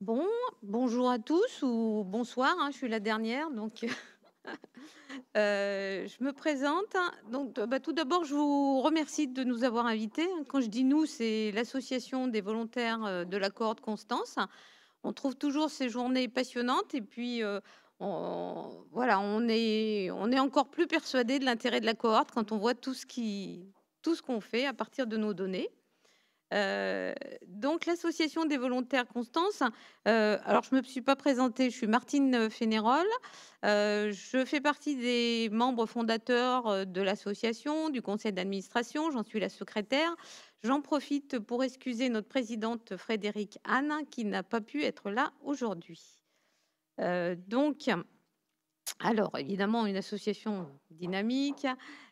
Bon, bonjour à tous ou bonsoir, hein, je suis la dernière, donc je me présente. Donc, tout d'abord, je vous remercie de nous avoir invités. Quand je dis «nous», c'est l'association des volontaires, de la cohorte Constance. On trouve toujours ces journées passionnantes et puis, on est encore plus persuadé de l'intérêt de la cohorte quand on voit tout ce qu'on fait à partir de nos données. Donc l'association des volontaires Constance, alors je me suis pas présentée, je suis Martine Fénérol. Je fais partie des membres fondateurs, de l'association, du conseil d'administration, j'en suis la secrétaire. J'en profite pour excuser notre présidente Frédérique Anne, qui n'a pas pu être là aujourd'hui. Donc alors évidemment, une association dynamique.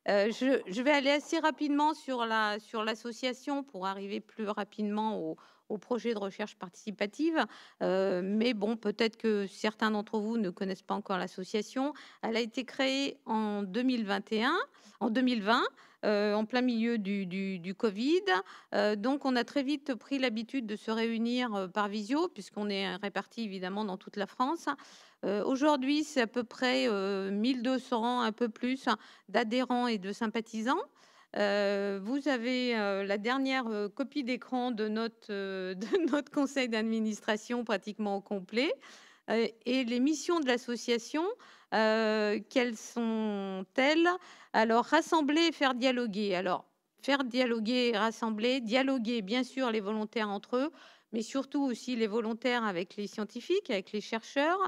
Je vais aller assez rapidement sur l'association pour arriver plus rapidement au projet de recherche participative. Mais bon, peut-être que certains d'entre vous ne connaissent pas encore l'association. Elle a été créée en 2021, en 2020, en plein milieu du covid. Donc on a très vite pris l'habitude de se réunir, par visio puisqu'on est répartis évidemment dans toute la France. Aujourd'hui, c'est à peu près, 1 200, un peu plus, d'adhérents et de sympathisants. Vous avez, la dernière, copie d'écran de notre, de notre conseil d'administration pratiquement au complet, et les missions de l'association, quelles sont-elles? Alors rassembler et faire dialoguer. Alors faire dialoguer et rassembler, dialoguer bien sûr les volontaires entre eux, mais surtout aussi les volontaires avec les scientifiques, avec les chercheurs.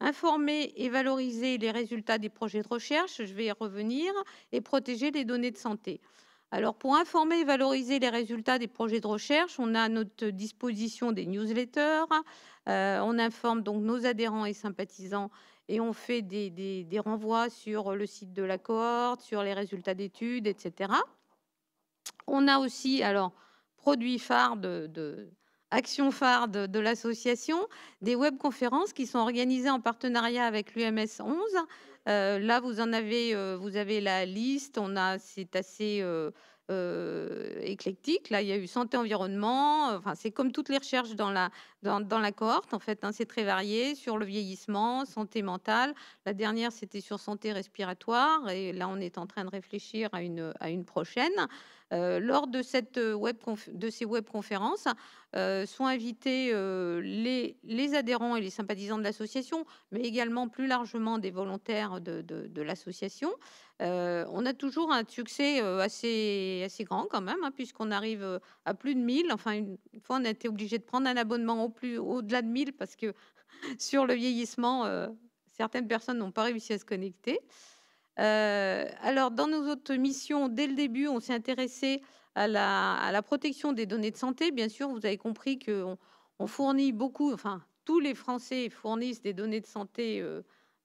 Informer et valoriser les résultats des projets de recherche, je vais y revenir, et protéger les données de santé. Alors, pour informer et valoriser les résultats des projets de recherche, on a à notre disposition des newsletters. On informe donc nos adhérents et sympathisants et on fait des renvois sur le site de la cohorte, sur les résultats d'études, etc. On a aussi, alors, produit phare action phare de l'association, des webconférences qui sont organisées en partenariat avec l'UMS 11. Là, vous avez la liste, c'est assez, éclectique. Là, il y a eu santé environnement, enfin, c'est comme toutes les recherches dans la cohorte, en fait, hein, c'est très varié, sur le vieillissement, santé mentale. La dernière, c'était sur santé respiratoire et là, on est en train de réfléchir à une prochaine. Lors de ces webconférences, sont invités, les adhérents et les sympathisants de l'association, mais également plus largement des volontaires de l'association. On a toujours un succès, assez grand quand même, hein, puisqu'on arrive, à plus de 1 000. Enfin, une fois, on a été obligé de prendre un abonnement au-delà de 1 000 parce que sur le vieillissement, certaines personnes n'ont pas réussi à se connecter. Alors dans nos autres missions, dès le début, on s'est intéressé à la protection des données de santé. Bien sûr, vous avez compris qu'on fournit beaucoup, enfin, tous les Français fournissent des données de santé,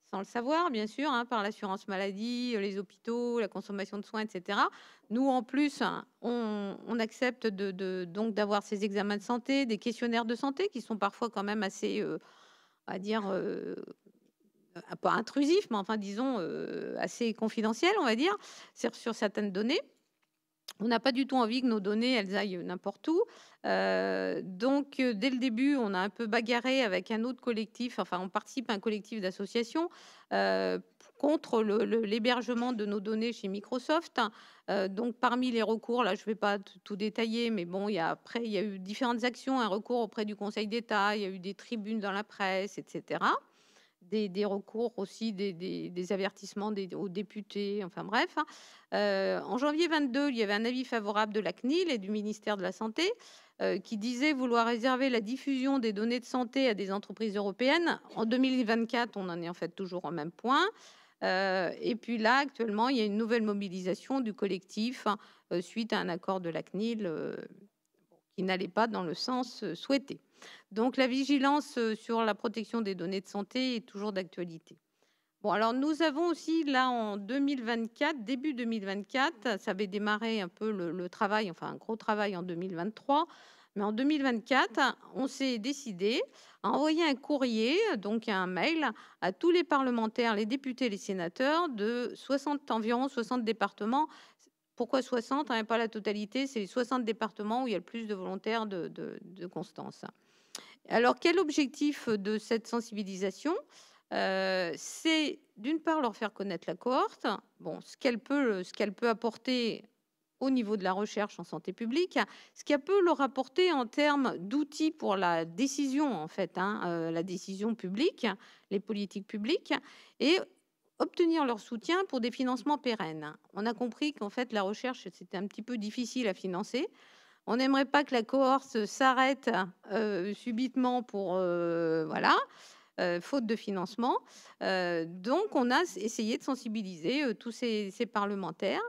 sans le savoir, bien sûr, hein, par l'assurance maladie, les hôpitaux, la consommation de soins, et cetera. Nous, en plus, hein, on accepte donc d'avoir ces examens de santé, des questionnaires de santé qui sont parfois quand même assez, on va dire, pas intrusif, mais enfin disons, assez confidentiel, on va dire, sur certaines données. On n'a pas du tout envie que nos données, elles aillent n'importe où. Donc, dès le début, on a un peu bagarré avec un autre collectif, enfin, on participe à un collectif d'associations, contre l'hébergement de nos données chez Microsoft. Donc parmi les recours, là, je ne vais pas tout détailler, mais bon, il y a eu différentes actions, un recours auprès du Conseil d'État, il y a eu des tribunes dans la presse, et cetera. Des recours aussi, des avertissements aux députés, enfin bref, hein. En janvier 22, il y avait un avis favorable de la CNIL et du ministère de la Santé, qui disait vouloir réserver la diffusion des données de santé à des entreprises européennes. En 2024, on en est en fait toujours au même point. Et puis là, actuellement, il y a une nouvelle mobilisation du collectif, hein, suite à un accord de la CNIL, qui n'allait pas dans le sens, souhaité. Donc la vigilance, sur la protection des données de santé est toujours d'actualité. Bon, alors nous avons aussi là en 2024, début 2024, ça avait démarré un peu le travail, enfin un gros travail en 2023, mais en 2024, on s'est décidé à envoyer un courrier, donc un mail à tous les parlementaires, les députés, les sénateurs de 60, environ 60 départements. Pourquoi 60, hein, pas la totalité, c'est les 60 départements où il y a le plus de volontaires de Constance. Alors, quel objectif de cette sensibilisation? C'est d'une part leur faire connaître la cohorte, bon, ce qu'elle peut apporter au niveau de la recherche en santé publique, ce qu'elle peut leur apporter en termes d'outils pour la décision, en fait, hein, la décision publique, les politiques publiques, et obtenir leur soutien pour des financements pérennes. On a compris qu'en fait, la recherche, c'était un petit peu difficile à financer. On n'aimerait pas que la cohorte s'arrête subitement pour, voilà, faute de financement. Donc on a essayé de sensibiliser, tous ces parlementaires.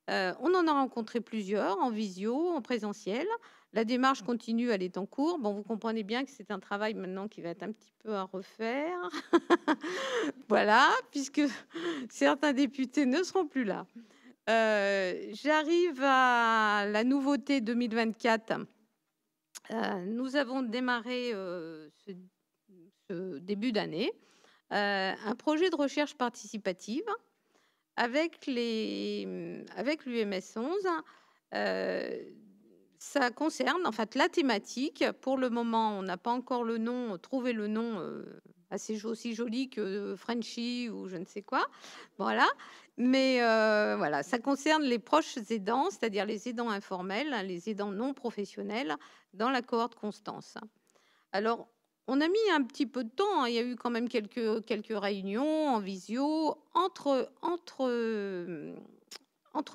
On en a rencontré plusieurs en visio, en présentiel. La démarche continue, elle est en cours. Bon, vous comprenez bien que c'est un travail maintenant qui va être un petit peu à refaire. Voilà, puisque certains députés ne seront plus là. J'arrive à la nouveauté 2024. Nous avons démarré, ce début d'année, un projet de recherche participative avec avec l'UMS 11. Ça concerne, en fait, la thématique. Pour le moment, on n'a pas encore le nom, trouvé le nom, aussi joli que Frenchy ou je ne sais quoi. Voilà, mais voilà, ça concerne les proches aidants, c'est-à-dire les aidants informels, hein, les aidants non professionnels dans la cohorte Constance. Alors, on a mis un petit peu de temps, hein, il y a eu quand même quelques réunions en visio entre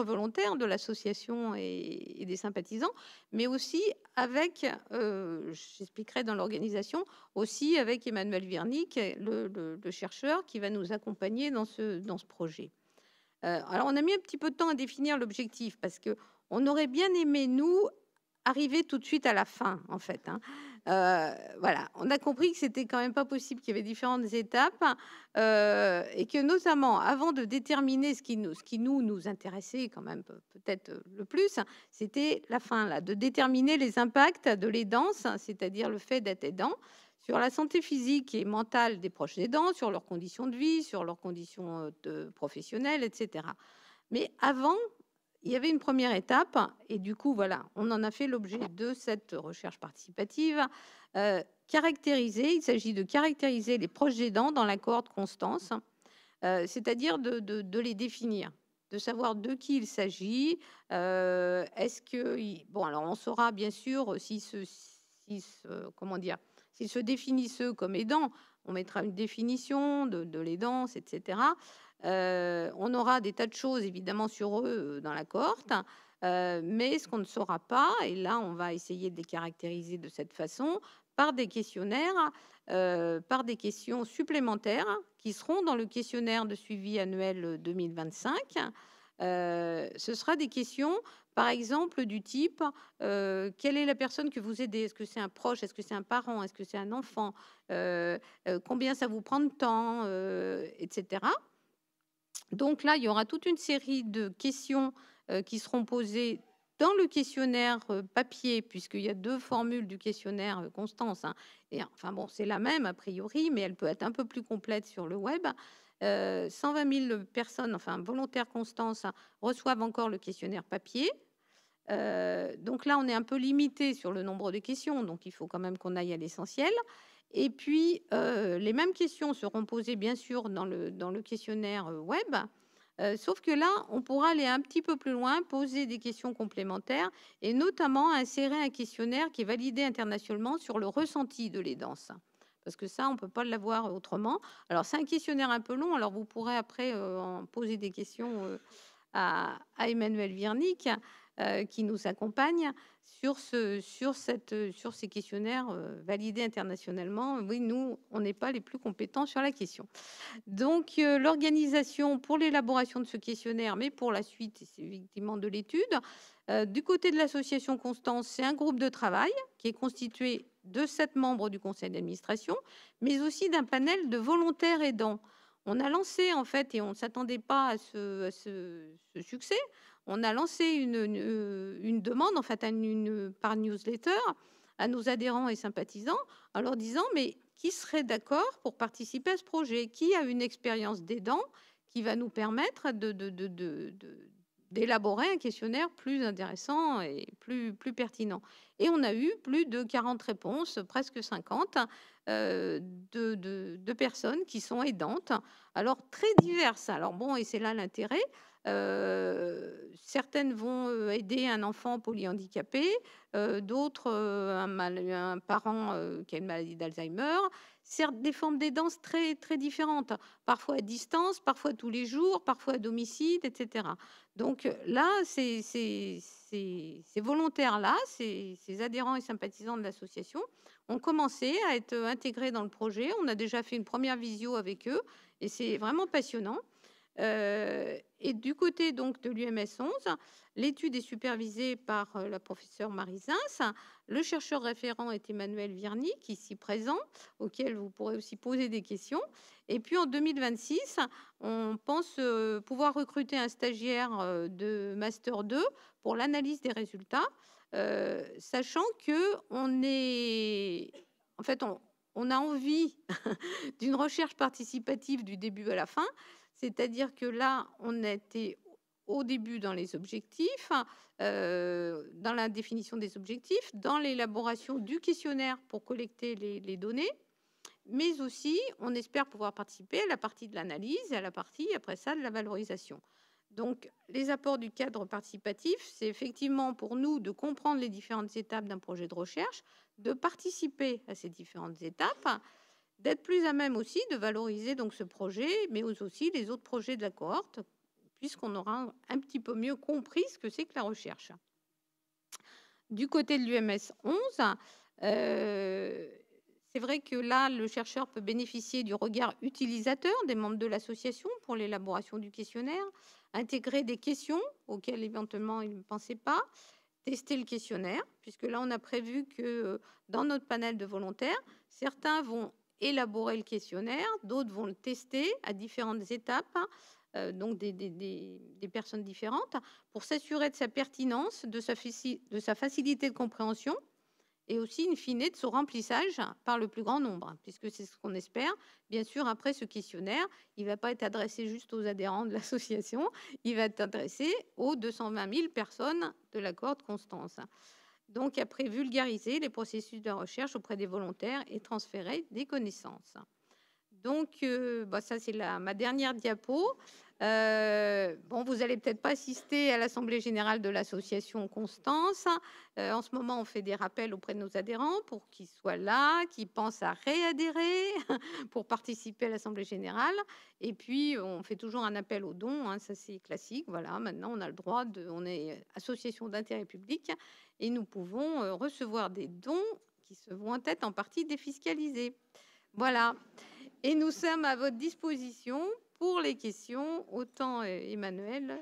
volontaires de l'association et des sympathisants, mais aussi avec, j'expliquerai dans l'organisation, aussi avec Emmanuel Virnic, le chercheur qui va nous accompagner dans ce projet. Alors on a mis un petit peu de temps à définir l'objectif parce que on aurait bien aimé, nous, arriver tout de suite à la fin, en fait, hein. Voilà, on a compris que c'était quand même pas possible, qu'il y avait différentes étapes, et que notamment avant de déterminer ce qui nous intéressait quand même peut-être le plus, c'était la fin là, de déterminer les impacts de l'aidance, c'est-à-dire le fait d'être aidant, sur la santé physique et mentale des proches aidants, sur leurs conditions de vie, sur leurs conditions, de professionnelles, et cetera. Mais avant, il y avait une première étape et du coup, voilà, on en a fait l'objet de cette recherche participative. Il s'agit de caractériser les proches aidants dans la cohorte Constance, c'est-à-dire de les définir, de savoir de qui il s'agit. Est-ce que, bon, alors on saura bien sûr comment dire, s'ils se définissent eux comme aidants, on mettra une définition de l'aidance, etc. On aura des tas de choses évidemment sur eux dans la cohorte, mais ce qu'on ne saura pas, et là on va essayer de les caractériser de cette façon, par des questionnaires, par des questions supplémentaires qui seront dans le questionnaire de suivi annuel 2025. Ce sera des questions, par exemple, du type quelle est la personne que vous aidez? Est-ce que c'est un proche? Est-ce que c'est un parent? Est-ce que c'est un enfant? Combien ça vous prend de temps? Etc. Donc là, il y aura toute une série de questions qui seront posées dans le questionnaire papier, puisqu'il y a deux formules du questionnaire Constance, hein. Et enfin bon, c'est la même a priori, mais elle peut être un peu plus complète sur le web. 120 000 personnes, enfin volontaires Constance, hein, reçoivent encore le questionnaire papier. Donc là, on est un peu limité sur le nombre de questions, donc il faut quand même qu'on aille à l'essentiel. Et puis, les mêmes questions seront posées, bien sûr, dans le questionnaire, web, sauf que là, on pourra aller un petit peu plus loin, poser des questions complémentaires et notamment insérer un questionnaire qui est validé internationalement sur le ressenti de l'aidance. Parce que ça, on peut pas l'avoir autrement. Alors, c'est un questionnaire un peu long, alors vous pourrez après, en poser des questions, à Emmanuel Virnic, qui nous accompagne sur ces questionnaires validés internationalement. Oui, nous, on n'est pas les plus compétents sur la question. Donc, l'organisation pour l'élaboration de ce questionnaire, mais pour la suite, c'est effectivement de l'étude. Du côté de l'association Constance, c'est un groupe de travail qui est constitué de 7 membres du conseil d'administration, mais aussi d'un panel de volontaires aidants. On a lancé, en fait, et on ne s'attendait pas à ce succès, on a lancé une demande, en fait, par newsletter à nos adhérents et sympathisants en leur disant, mais qui serait d'accord pour participer à ce projet? Qui a une expérience d'aidant qui va nous permettre d'élaborer un questionnaire plus intéressant et plus pertinent. Et on a eu plus de 40 réponses, presque 50, de personnes qui sont aidantes, alors très diverses. Alors bon, et c'est là l'intérêt, certaines vont, aider un enfant polyhandicapé, d'autres, un parent, qui a une maladie d'Alzheimer. Certes, des formes d'aidance très, très différentes, parfois à distance, parfois tous les jours, parfois à domicile, et cetera. Donc, là, ces volontaires-là, ces adhérents et sympathisants de l'association ont commencé à être, intégrés dans le projet. On a déjà fait une première visio avec eux et c'est vraiment passionnant. Et du côté donc de l'UMS 11, l'étude est supervisée par, la professeure Marie Zins. Le chercheur référent est Emmanuel Virnic, ici présent, auquel vous pourrez aussi poser des questions. Et puis en 2026, on pense, pouvoir recruter un stagiaire, de master 2 pour l'analyse des résultats, sachant qu'on est en fait, on a envie d'une recherche participative du début à la fin. C'est-à-dire que là, on était au début dans les objectifs, dans la définition des objectifs, dans l'élaboration du questionnaire pour collecter les données, mais aussi, on espère pouvoir participer à la partie de l'analyse et à la partie, après ça, de la valorisation. Donc, les apports du cadre participatif, c'est effectivement pour nous de comprendre les différentes étapes d'un projet de recherche, de participer à ces différentes étapes, d'être plus à même aussi de valoriser donc ce projet, mais aussi les autres projets de la cohorte, puisqu'on aura un petit peu mieux compris ce que c'est que la recherche. Du côté de l'UMS 11, c'est vrai que là, le chercheur peut bénéficier du regard utilisateur des membres de l'association pour l'élaboration du questionnaire, intégrer des questions auxquelles éventuellement il ne pensait pas, tester le questionnaire, puisque là, on a prévu que dans notre panel de volontaires, certains vont élaborer le questionnaire, d'autres vont le tester à différentes étapes, donc des personnes différentes, pour s'assurer de sa pertinence, de sa facilité de compréhension et aussi, in fine, de son remplissage par le plus grand nombre, puisque c'est ce qu'on espère. Bien sûr, après ce questionnaire, il ne va pas être adressé juste aux adhérents de l'association, il va être adressé aux 220 000 personnes de la cohorte Constance. Donc, après, vulgariser les processus de recherche auprès des volontaires et transférer des connaissances. Donc, ça, c'est ma dernière diapo. Bon, vous allez peut-être pas assister à l'assemblée générale de l'association Constance. En ce moment, on fait des rappels auprès de nos adhérents pour qu'ils soient là, qu'ils pensent à réadhérer pour participer à l'assemblée générale. Et puis, on fait toujours un appel aux dons, hein, ça c'est classique. Voilà, maintenant, on a le droit on est association d'intérêt public et nous pouvons recevoir des dons qui se vont être en partie défiscalisés. Voilà. Et nous sommes à votre disposition pour les questions, autant Emmanuel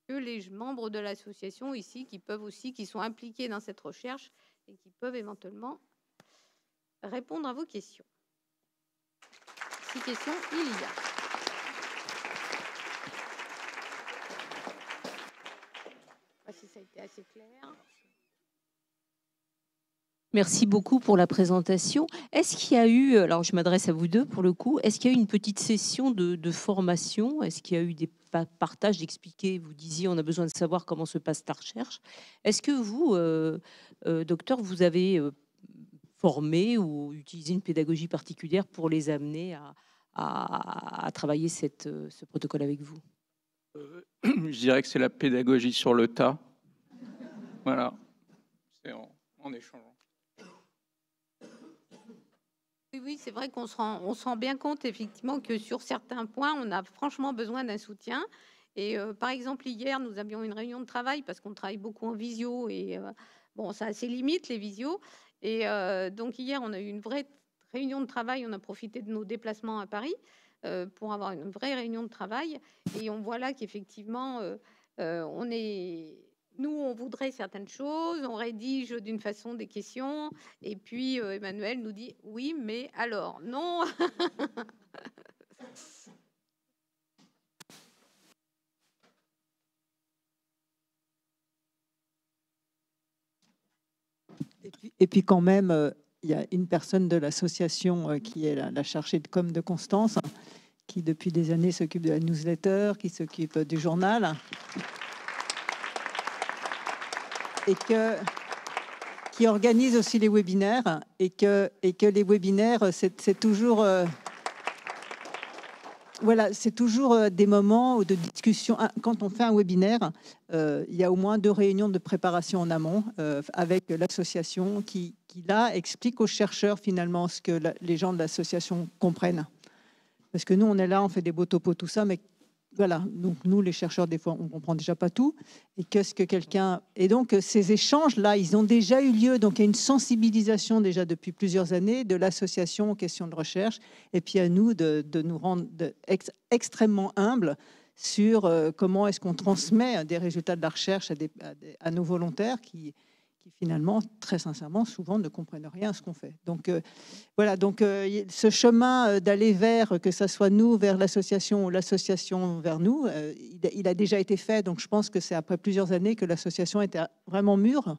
que les membres de l'association ici qui sont impliqués dans cette recherche et qui peuvent éventuellement répondre à vos questions. Si questions il y a. Si ça a été assez clair. Merci beaucoup pour la présentation. Est-ce qu'il y a eu, alors je m'adresse à vous deux pour le coup, est-ce qu'il y a eu une petite session de formation? Est-ce qu'il y a eu des partages d'expliquer? Vous disiez, on a besoin de savoir comment se passe ta recherche. Est-ce que vous, docteur, vous avez formé ou utilisé une pédagogie particulière pour les amener à travailler ce protocole avec vous? Je dirais que c'est la pédagogie sur le tas. Voilà, c'est en échangeant. Oui, c'est vrai qu'on se rend bien compte effectivement que sur certains points, on a franchement besoin d'un soutien. Et par exemple, hier, nous avions une réunion de travail parce qu'on travaille beaucoup en visio et bon, ça a ses limites, les visios. Et donc hier, on a eu une vraie réunion de travail. On a profité de nos déplacements à Paris pour avoir une vraie réunion de travail. Et on voit là qu'effectivement, nous, on voudrait certaines choses, on rédige d'une façon des questions, et puis Emmanuel nous dit oui, mais alors non. Et puis quand même, il y a une personne de l'association qui est la chargée de com de Constance, qui depuis des années s'occupe de la newsletter, qui s'occupe du journal, et qui organise aussi les webinaires, et que les webinaires, c'est toujours... Voilà, c'est toujours des moments de discussion. Quand on fait un webinaire, il y a au moins 2 réunions de préparation en amont avec l'association qui, là, explique aux chercheurs finalement ce que les gens de l'association comprennent. Parce que nous, on est là, on fait des beaux topos, tout ça, mais voilà, donc nous, les chercheurs, des fois, on ne comprend déjà pas tout. Et qu'est-ce que quelqu'un... Et donc, ces échanges-là, ils ont déjà eu lieu. Donc, il y a une sensibilisation déjà depuis plusieurs années de l'association aux questions de recherche. Et puis, à nous de nous rendre extrêmement humbles sur comment est-ce qu'on transmet des résultats de la recherche à nos volontaires qui finalement, très sincèrement, souvent ne comprennent rien à ce qu'on fait. Donc, voilà, donc ce chemin d'aller vers, que ce soit nous vers l'association ou l'association vers nous, il a déjà été fait. Donc, je pense que c'est après plusieurs années que l'association était vraiment mûre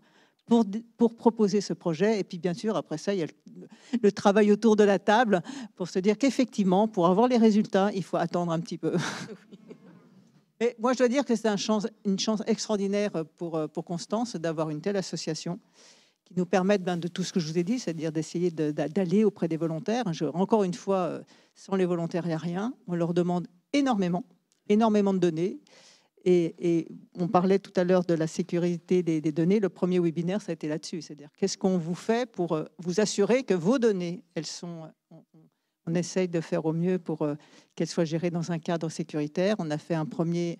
pour proposer ce projet. Et puis, bien sûr, après ça, il y a le travail autour de la table pour se dire qu'effectivement, pour avoir les résultats, il faut attendre un petit peu. Mais moi, je dois dire que c'est une chance extraordinaire pour Constance d'avoir une telle association qui nous permette de tout ce que je vous ai dit, c'est-à-dire d'essayer d'aller auprès des volontaires. Encore une fois, sans les volontaires, il n'y a rien. On leur demande énormément de données. Et on parlait tout à l'heure de la sécurité des données. Le premier webinaire, ça a été là-dessus. C'est-à-dire, qu'est-ce qu'on vous fait pour vous assurer que vos données, elles sont... On essaye de faire au mieux pour qu'elles soient gérées dans un cadre sécuritaire. On a fait un premier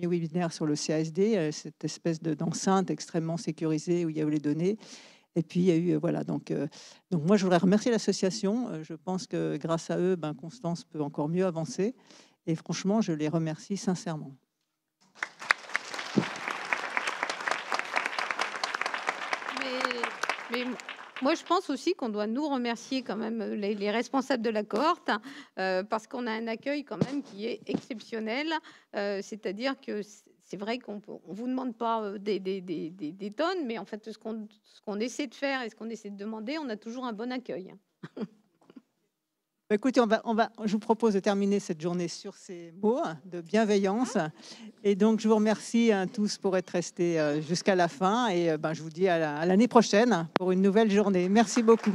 webinaire sur le CASD, cette espèce d'enceinte extrêmement sécurisée où il y a eu les données. Et puis, il y a eu... voilà. Donc moi, je voudrais remercier l'association. Je pense que grâce à eux, Constance peut encore mieux avancer. Et franchement, je les remercie sincèrement. Mais moi, je pense aussi qu'on doit nous remercier quand même les responsables de la cohorte parce qu'on a un accueil quand même qui est exceptionnel. C'est-à-dire que c'est vrai qu'on vous demande pas des tonnes, mais en fait, ce qu'on essaie de faire et ce qu'on essaie de demander, on a toujours un bon accueil. Écoutez, je vous propose de terminer cette journée sur ces mots de bienveillance. Et donc, je vous remercie tous pour être restés jusqu'à la fin. Et je vous dis à l'année prochaine pour une nouvelle journée. Merci beaucoup.